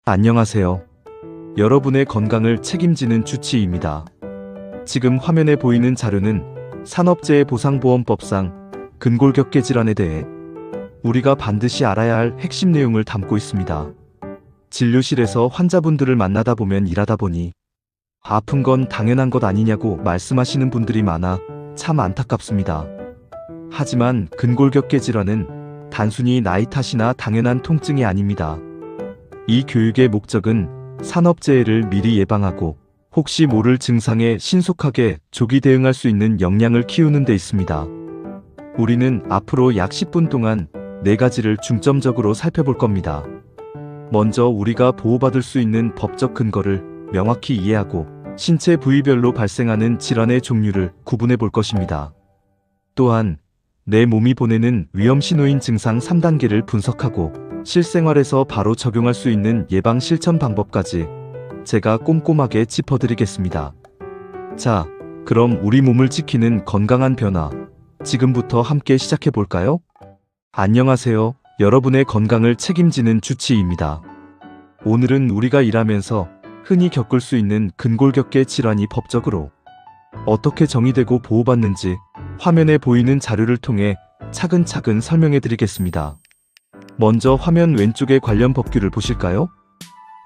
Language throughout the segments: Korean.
안녕하세요. 여러분의 건강을 책임지는 주치의입니다. 지금 화면에 보이는 자료는 산업재해보상보험법상 근골격계 질환에 대해 우리가 반드시 알아야 할 핵심 내용을 담고 있습니다. 진료실에서 환자분들을 만나다 보면 일하다 보니 아픈 건 당연한 것 아니냐고 말씀하시는 분들이 많아 참 안타깝습니다. 하지만 근골격계 질환은 단순히 나이 탓이나 당연한 통증이 아닙니다. 이 교육의 목적은 산업재해를 미리 예방하고 혹시 모를 증상에 신속하게 조기 대응할 수 있는 역량을 키우는 데 있습니다. 우리는 앞으로 약 10분 동안 4가지를 중점적으로 살펴볼 겁니다. 먼저 우리가 보호받을 수 있는 법적 근거를 명확히 이해하고 신체 부위별로 발생하는 질환의 종류를 구분해 볼 것입니다. 또한 내 몸이 보내는 위험 신호인 증상 3단계를 분석하고 실생활에서 바로 적용할 수 있는 예방 실천 방법까지 제가 꼼꼼하게 짚어드리겠습니다. 자, 그럼 우리 몸을 지키는 건강한 변화, 지금부터 함께 시작해 볼까요? 안녕하세요. 여러분의 건강을 책임지는 주치의입니다. 오늘은 우리가 일하면서 흔히 겪을 수 있는 근골격계 질환이 법적으로 어떻게 정의되고 보호받는지 화면에 보이는 자료를 통해 차근차근 설명해 드리겠습니다. 먼저 화면 왼쪽의 관련 법규를 보실까요?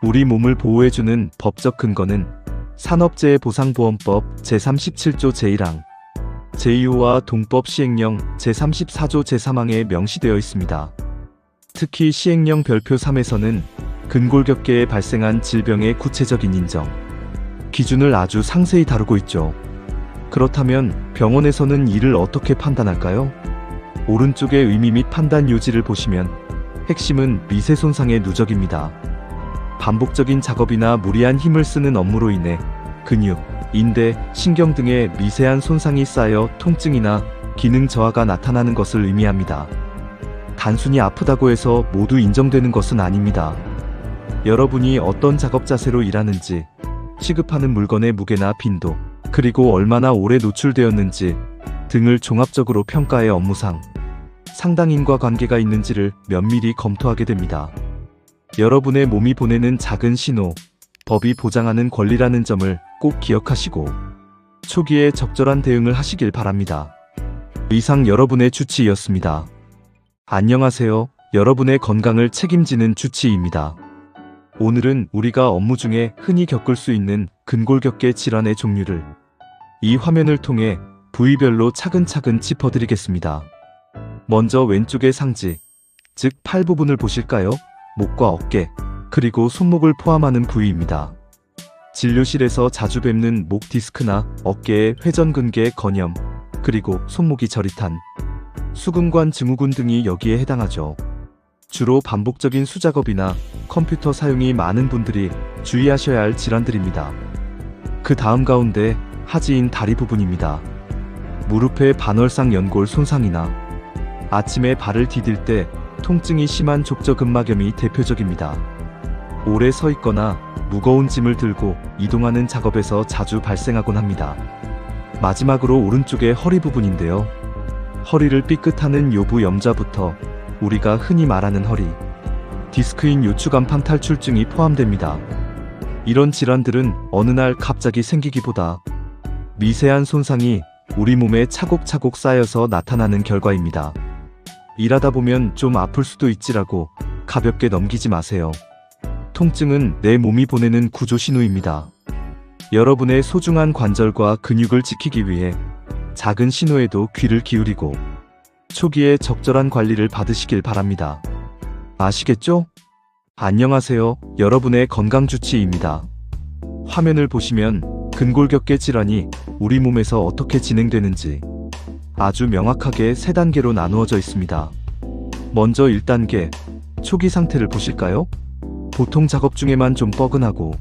우리 몸을 보호해주는 법적 근거는 산업재해보상보험법 제37조 제1항, 제2호와 동법 시행령 제34조 제3항에 명시되어 있습니다. 특히 시행령 별표 3에서는 근골격계에 발생한 질병의 구체적인 인정, 기준을 아주 상세히 다루고 있죠. 그렇다면 병원에서는 이를 어떻게 판단할까요? 오른쪽의 의미 및 판단 요지를 보시면 핵심은 미세 손상의 누적입니다. 반복적인 작업이나 무리한 힘을 쓰는 업무로 인해 근육, 인대, 신경 등의 미세한 손상이 쌓여 통증이나 기능 저하가 나타나는 것을 의미합니다. 단순히 아프다고 해서 모두 인정되는 것은 아닙니다. 여러분이 어떤 작업 자세로 일하는지, 취급하는 물건의 무게나 빈도, 그리고 얼마나 오래 노출되었는지 등을 종합적으로 평가해 업무상 상당인과 관계가 있는지를 면밀히 검토하게 됩니다. 여러분의 몸이 보내는 작은 신호, 법이 보장하는 권리라는 점을 꼭 기억하시고 초기에 적절한 대응을 하시길 바랍니다. 이상 여러분의 주치의였습니다. 안녕하세요. 여러분의 건강을 책임지는 주치의입니다. 오늘은 우리가 업무 중에 흔히 겪을 수 있는 근골격계 질환의 종류를 이 화면을 통해 부위별로 차근차근 짚어드리겠습니다. 먼저 왼쪽의 상지, 즉 팔 부분을 보실까요? 목과 어깨, 그리고 손목을 포함하는 부위입니다. 진료실에서 자주 뵙는 목 디스크나 어깨의 회전근개 건염, 그리고 손목이 저릿한 수근관 증후군 등이 여기에 해당하죠. 주로 반복적인 수작업이나 컴퓨터 사용이 많은 분들이 주의하셔야 할 질환들입니다. 그 다음 가운데 하지인 다리 부분입니다. 무릎의 반월상 연골 손상이나 아침에 발을 디딜 때 통증이 심한 족저근막염이 대표적입니다. 오래 서 있거나 무거운 짐을 들고 이동하는 작업에서 자주 발생하곤 합니다. 마지막으로 오른쪽의 허리 부분인데요. 허리를 삐끗하는 요부 염좌부터 우리가 흔히 말하는 허리, 디스크인 요추간판 탈출증이 포함됩니다. 이런 질환들은 어느 날 갑자기 생기기보다 미세한 손상이 우리 몸에 차곡차곡 쌓여서 나타나는 결과입니다. 일하다 보면 좀 아플 수도 있지라고 가볍게 넘기지 마세요. 통증은 내 몸이 보내는 구조 신호입니다. 여러분의 소중한 관절과 근육을 지키기 위해 작은 신호에도 귀를 기울이고 초기에 적절한 관리를 받으시길 바랍니다. 아시겠죠? 안녕하세요. 여러분의 건강주치의입니다. 화면을 보시면 근골격계 질환이 우리 몸에서 어떻게 진행되는지 아주 명확하게 3단계로 나누어져 있습니다. 먼저 1단계, 초기 상태를 보실까요? 보통 작업 중에만 좀 뻐근하고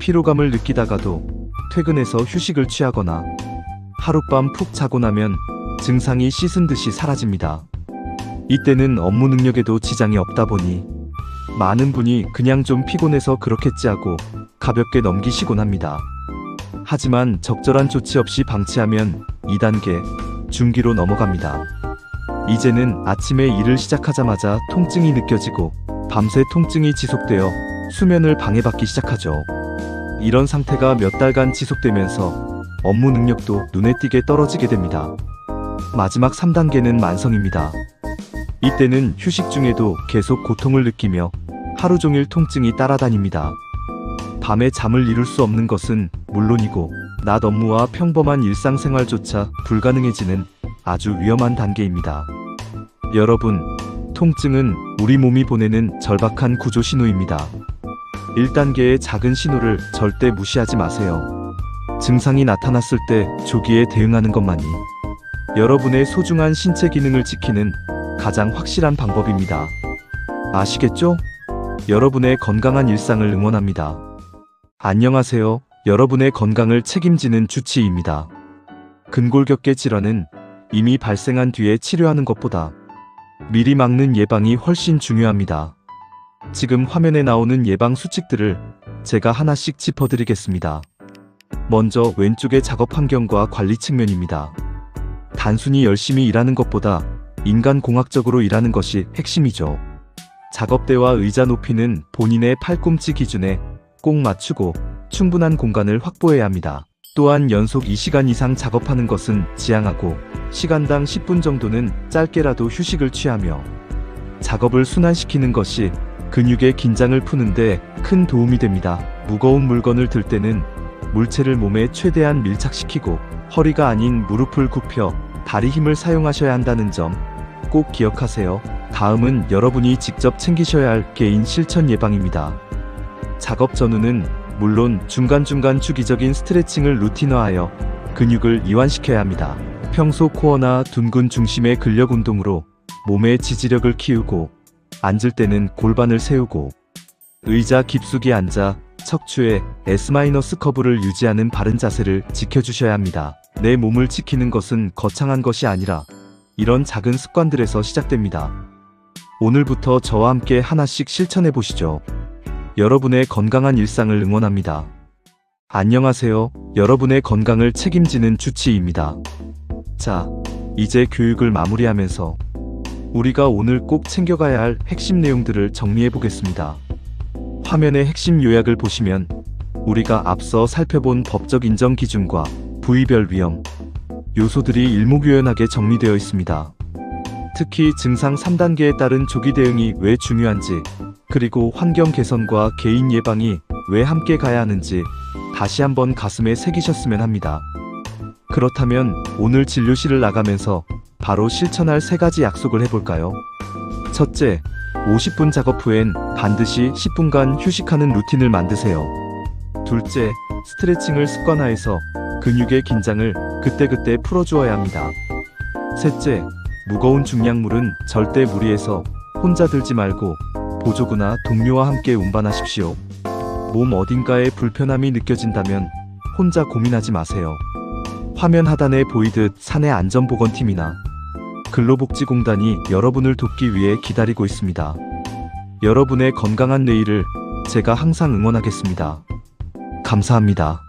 피로감을 느끼다가도 퇴근해서 휴식을 취하거나 하룻밤 푹 자고 나면 증상이 씻은 듯이 사라집니다. 이때는 업무 능력에도 지장이 없다 보니 많은 분이 그냥 좀 피곤해서 그렇겠지 하고 가볍게 넘기시곤 합니다. 하지만 적절한 조치 없이 방치하면 2단계, 중기로 넘어갑니다. 이제는 아침에 일을 시작하자마자 통증이 느껴지고 밤새 통증이 지속되어 수면을 방해받기 시작하죠. 이런 상태가 몇 달간 지속되면서 업무 능력도 눈에 띄게 떨어지게 됩니다. 마지막 3단계는 만성입니다. 이때는 휴식 중에도 계속 고통을 느끼며 하루 종일 통증이 따라다닙니다. 밤에 잠을 이룰 수 없는 것은 물론이고 낮 업무와 평범한 일상생활조차 불가능해지는 아주 위험한 단계입니다. 여러분, 통증은 우리 몸이 보내는 절박한 구조 신호입니다. 1단계의 작은 신호를 절대 무시하지 마세요. 증상이 나타났을 때 조기에 대응하는 것만이 여러분의 소중한 신체 기능을 지키는 가장 확실한 방법입니다. 아시겠죠? 여러분의 건강한 일상을 응원합니다. 안녕하세요. 여러분의 건강을 책임지는 주치의입니다. 근골격계 질환은 이미 발생한 뒤에 치료하는 것보다 미리 막는 예방이 훨씬 중요합니다. 지금 화면에 나오는 예방 수칙들을 제가 하나씩 짚어드리겠습니다. 먼저 왼쪽의 작업 환경과 관리 측면입니다. 단순히 열심히 일하는 것보다 인간공학적으로 일하는 것이 핵심이죠. 작업대와 의자 높이는 본인의 팔꿈치 기준에 꼭 맞추고 충분한 공간을 확보해야 합니다. 또한 연속 2시간 이상 작업하는 것은 지양하고 시간당 10분 정도는 짧게라도 휴식을 취하며 작업을 순환시키는 것이 근육의 긴장을 푸는데 큰 도움이 됩니다. 무거운 물건을 들 때는 물체를 몸에 최대한 밀착시키고 허리가 아닌 무릎을 굽혀 다리 힘을 사용하셔야 한다는 점 꼭 기억하세요. 다음은 여러분이 직접 챙기셔야 할 개인 실천 예방입니다. 작업 전후는 물론 중간중간 주기적인 스트레칭을 루틴화하여 근육을 이완시켜야 합니다. 평소 코어나 둔근 중심의 근력 운동으로 몸의 지지력을 키우고 앉을 때는 골반을 세우고 의자 깊숙이 앉아 척추에 S- 커브를 유지하는 바른 자세를 지켜주셔야 합니다. 내 몸을 지키는 것은 거창한 것이 아니라 이런 작은 습관들에서 시작됩니다. 오늘부터 저와 함께 하나씩 실천해 보시죠. 여러분의 건강한 일상을 응원합니다. 안녕하세요. 여러분의 건강을 책임지는 주치의입니다. 자, 이제 교육을 마무리하면서 우리가 오늘 꼭 챙겨가야 할 핵심 내용들을 정리해 보겠습니다. 화면의 핵심 요약을 보시면 우리가 앞서 살펴본 법적 인정 기준과 부위별 위험 요소들이 일목요연하게 정리되어 있습니다. 특히 증상 3단계에 따른 조기 대응이 왜 중요한지, 그리고 환경 개선과 개인 예방이 왜 함께 가야 하는지 다시 한번 가슴에 새기셨으면 합니다. 그렇다면 오늘 진료실을 나가면서 바로 실천할 3가지 약속을 해볼까요? 첫째, 50분 작업 후엔 반드시 10분간 휴식하는 루틴을 만드세요. 둘째, 스트레칭을 습관화해서 근육의 긴장을 그때그때 풀어주어야 합니다. 셋째, 무거운 중량물은 절대 무리해서 혼자 들지 말고 보조구나 동료와 함께 운반하십시오. 몸 어딘가에 불편함이 느껴진다면 혼자 고민하지 마세요. 화면 하단에 보이듯 사내 안전보건팀이나 근로복지공단이 여러분을 돕기 위해 기다리고 있습니다. 여러분의 건강한 내일을 제가 항상 응원하겠습니다. 감사합니다.